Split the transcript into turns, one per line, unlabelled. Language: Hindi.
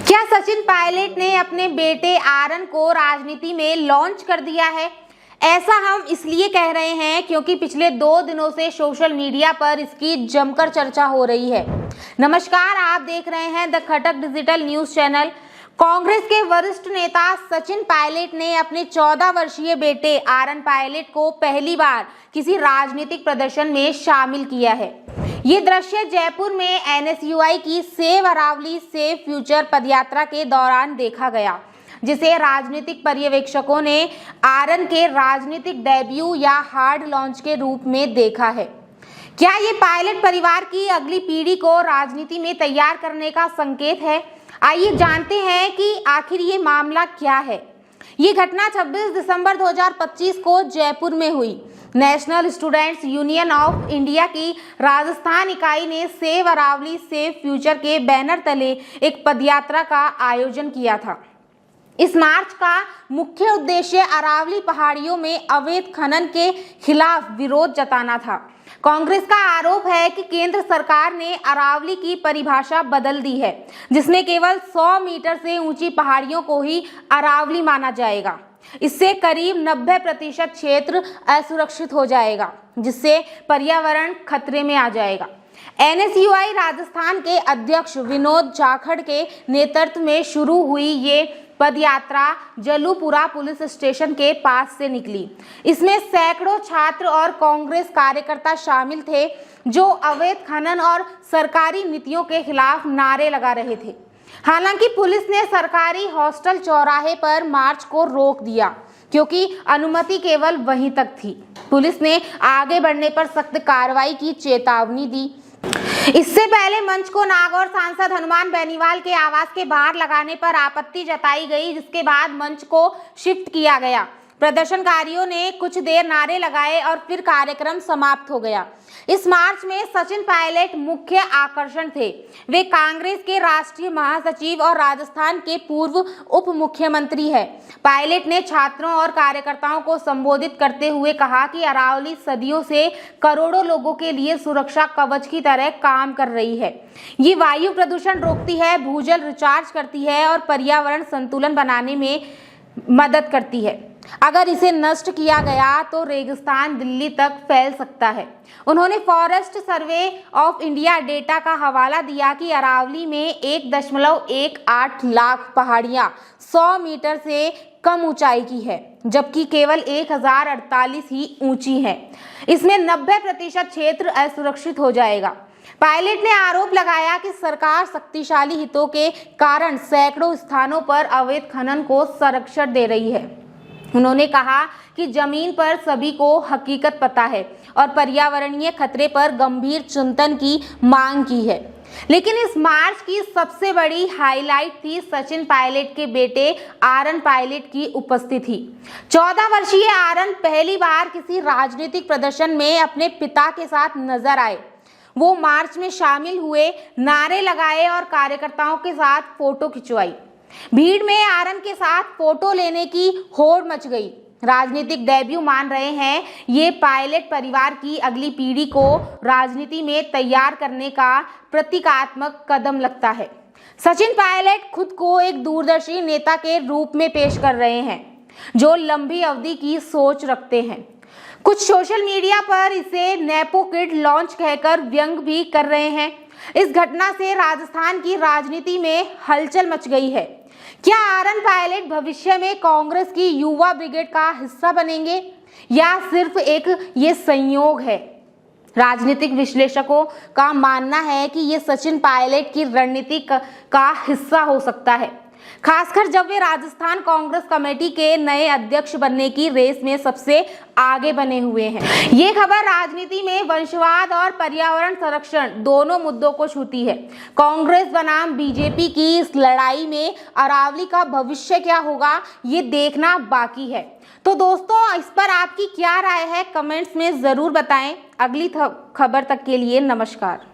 क्या सचिन पायलट ने अपने बेटे आरन को राजनीति में लॉन्च कर दिया है? ऐसा हम इसलिए कह रहे हैं क्योंकि पिछले 2 दिनों से सोशल मीडिया पर इसकी जमकर चर्चा हो रही है। नमस्कार, आप देख रहे हैं the Khatak digital news channel. Congress के वरिष्ठ नेता सचिन पायलट ने अपने 14 वर्षीय बेटे आरन पायलट को पहली बार किसी राजनीतिक प्रदर्शन में शामिल किया है। ये दृश्य जयपुर में NSUI की सेव अरावली सेव फ्यूचर पदयात्रा के दौरान देखा गया, जिसे राजनीतिक पर्यवेक्षकों ने आरन के राजनीतिक डेब्यू या हार्ड लॉन्च के रूप में देखा है। क्या ये पायलट परिवार की अगली पीढ़ी को राजनीति में तैयार करने का संकेत है? आइए जानते हैं कि आखिर ये मामला क्या है। ये घटना 26 दिसंबर 2025 को जयपुर में हुई। National students union of India की राजस्थान इकाई ने सेव अरावली सेव फ्यूचर के बैनर तले एक पदयात्रा का आयोजन किया था। इस मार्च का मुख्य उद्देश्य अरावली पहाड़ियों में अवैध खनन के खिलाफ विरोध जताना था। कांग्रेस का आरोप है कि केंद्र सरकार ने अरावली की परिभाषा बदल दी है, जिसमें केवल 100 मीटर से ऊंची पहाड़ियों को ही अरावली माना जाएगा। इससे करीब 90% क्षेत्र असुरक्षित हो जाएगा, जिससे पर्यावरण खतरे में आ जाएगा। NSUI राजस्थान के अध्यक्ष विनोद जाखड़ के नेतृत्व में शुरू हुई ये पदयात्रा जलूपुरा पुलिस स्टेशन के पास से निकली। इसमें सैकड़ों छात्र और कांग्रेस कार्यकर्ता शामिल थे, जो अवैध खनन और सरकारी नीतियों के खिलाफ नारे लगा रहे थे। हालांकि पुलिस ने सरकारी हॉस्टल चौराहे पर मार्च को रोक दिया, क्योंकि अनुमति केवल वहीं तक थी। पुलिस ने आगे बढ़ने पर सख्त कार्रवाई की चेतावनी दी। इससे पहले मंच को नागौर सांसद हनुमान बेनीवाल के आवास के बाहर लगाने पर आपत्ति जताई गई, जिसके बाद मंच को शिफ्ट किया गया। प्रदर्शनकारियों ने कुछ देर नारे लगाए और फिर कार्यक्रम समाप्त हो गया। इस मार्च में सचिन पायलट मुख्य आकर्षण थे। वे कांग्रेस के राष्ट्रीय महासचिव और राजस्थान के पूर्व उप मुख्यमंत्री हैं। पायलट ने छात्रों और कार्यकर्ताओं को संबोधित करते हुए कहा कि अरावली सदियों से करोड़ों लोगों के लिए सुरक्षा कवच की तरह काम कर रही है। ये वायु प्रदूषण रोकती है, भूजल रिचार्ज करती है और पर्यावरण संतुलन बनाने में मदद करती है। अगर इसे नष्ट किया गया तो रेगिस्तान दिल्ली तक फैल सकता है। उन्होंने forest survey of India data का हवाला दिया कि अरावली में 1.18 लाख पहाड़ियां 100 मीटर से कम ऊंचाई की है, जबकि केवल 1048 ही ऊंची है। इसमें 90% क्षेत्र असुरक्षित हो जाएगा। पायलट ने आरोप लगाया कि सरकार शक्तिशाली हितों के कारण सैकड़ों स्थानों पर अवैध खनन को संरक्षण दे रही है। उन्होंने कहा कि जमीन पर सभी को हकीकत पता है और पर्यावरणीय खतरे पर गंभीर चिंतन की मांग की है। लेकिन इस मार्च की सबसे बड़ी हाईलाइट थी सचिन पायलट के बेटे आरन पायलट की उपस्थिति। 14 वर्षीय आरन पहली बार किसी राजनीतिक प्रदर्शन में अपने पिता के साथ नजर आए। वो मार्च में शामिल हुए, नारे लगाए और कार्यकर्ताओं के साथ फोटो खिंचवाई। भीड़ में आरन के साथ फोटो लेने की होड़ मच गई। राजनीतिक डेब्यू मान रहे हैं ये पायलट परिवार की अगली पीढ़ी को राजनीति में तैयार करने का प्रतीकात्मक कदम लगता है। सचिन पायलट खुद को एक दूरदर्शी नेता के रूप में पेश कर रहे हैं, जो लंबी अवधि की सोच रखते हैं। कुछ सोशल मीडिया पर इसे नेपो किड लॉन्च कहकर व्यंग भी कर रहे हैं। इस घटना से राजस्थान की राजनीति में हलचल मच गई है। क्या आरन पायलट भविष्य में कांग्रेस की युवा ब्रिगेड का हिस्सा बनेंगे या सिर्फ एक ये संयोग है? राजनीतिक विश्लेषकों का मानना है कि ये सचिन पायलट की रणनीति का हिस्सा हो सकता है, खासकर जब वे राजस्थान कांग्रेस कमेटी के नए अध्यक्ष बनने की रेस में सबसे आगे बने हुए हैं। ये खबर राजनीति में वंशवाद और पर्यावरण संरक्षण दोनों मुद्दों को छूती है। कांग्रेस बनाम बीजेपी की इस लड़ाई में अरावली का भविष्य क्या होगा, ये देखना बाकी है। तो दोस्तों, इस पर आपकी क्या राय है, कमेंट्स में जरूर बताएं। अगली खबर तक के लिए नमस्कार।